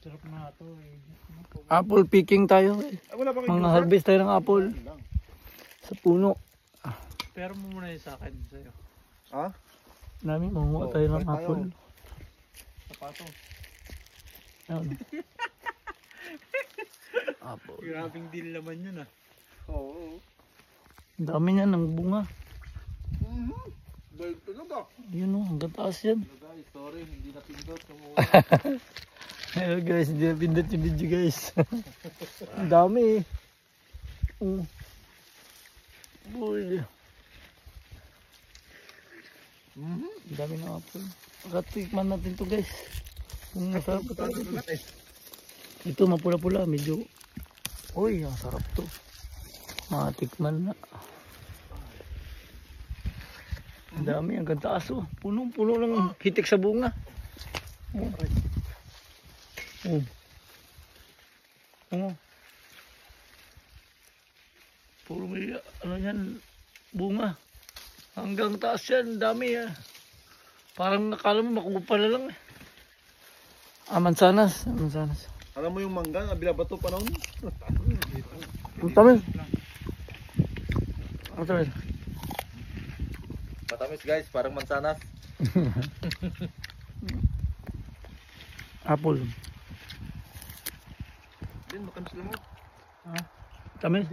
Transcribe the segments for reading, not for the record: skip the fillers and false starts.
Sarap na ito eh. Apple picking tayo eh. Wala ba kayo Mga harvest tayo ng apple. Sa puno. Pero mo muna yun sa akin sa'yo. Ha? Namin, manguha tayo ng apple. Sapato. Ayun. Apple. Grabing deal naman yun ah. Oo. Ang dami niyan ng bunga. Dahil talaga. Yun o, hanggang taas yan. Guys, sorry, hindi na pindot. Hello guys, hindi na pindot yung video guys. Ang dami eh. Boy. Ang dami ng apple. Pagkatikman natin to guys. Kung masarap pa tayo. Ito mapula-pula, medyo. Uy, ang sarap to. Matikman na. Ang dami, ang ganda aso. Punong-puno ng hitik sa bunga. Puro may ano yan, bunga. Hanggang taas yan, dami ah. Parang nakala mo makukupa na lang eh. Mansanas. Alam mo yung mangga na binabato pa noon? Ang tamis. Ang tamis. Matamis guys, parang mansanas. Apple. Din, matamis lang mo. Tamis.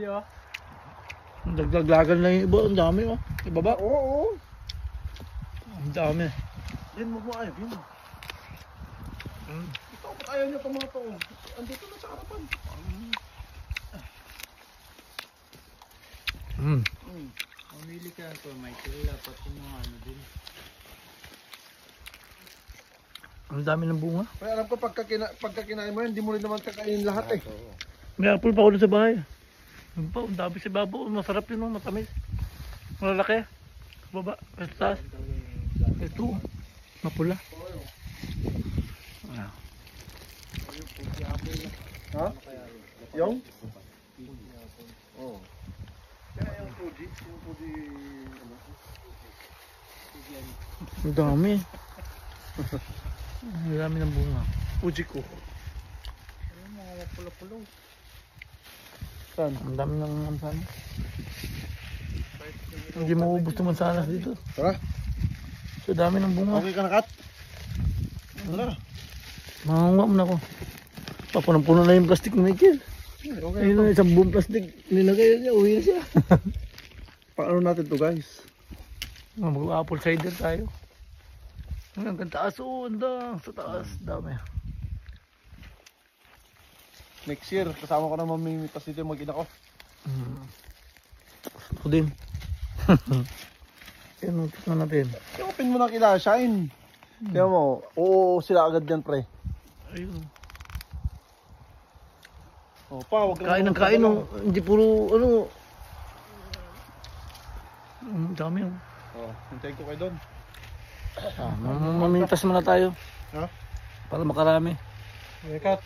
Dagdaglagan lang yung iba. Ang dami oh. Ibaba. Oo. Ang dami. Din, mo ayaw yun. Ito, ba't ayaw niya itong mga to? Andito na sa harapan. Pumili ka ito, Michael. Dapat yung mga ano din. Ang dami ng bunga. Kaya alam ko pagka kinain mo yan, hindi mo rin naman kakainin lahat eh. May apple pa ako sa bahay. Ang pa, ang dami sa babo. Masarap yun, oh, matamis. Malalaki. Baba, sa taas. Ito, mapula. Ha? Yung? Oo. Kaya yung Fuji, ano? Ang dami. Ang dami ng bunga. Fuji ko. Ayun, mga mapula-pulo. Saan? Ang dami ng mansanas. Hindi mo ubos ng mansanas dito. Tara. So dami ng bunga. Okay ka na, Kat? Tara. Mangunga mo na ako. Papunong-puno na yung plastic ni Michael. Okay. Ayun na, isang buong plastic. Nilagay niya, uwi na siya. Paano natin to guys? Mag-apple cider tayo. Hanggang taas, oh, anda. Sa taas, dami. Next year, kasama ko na mamimitas dito yung mag-ina ko. Ako din. Yan, tignan natin. Open mo na kila, Shine. Kaya mo, oo sila agad yan, pre. Ayun. O, pa, wag Kain ng kain, oh. Hindi puro, ano. Ang dami, oh. Oh, hintayin ko kayo doon. Mamimitas muna tayo. Ha? Para makarami. Okay, Kat.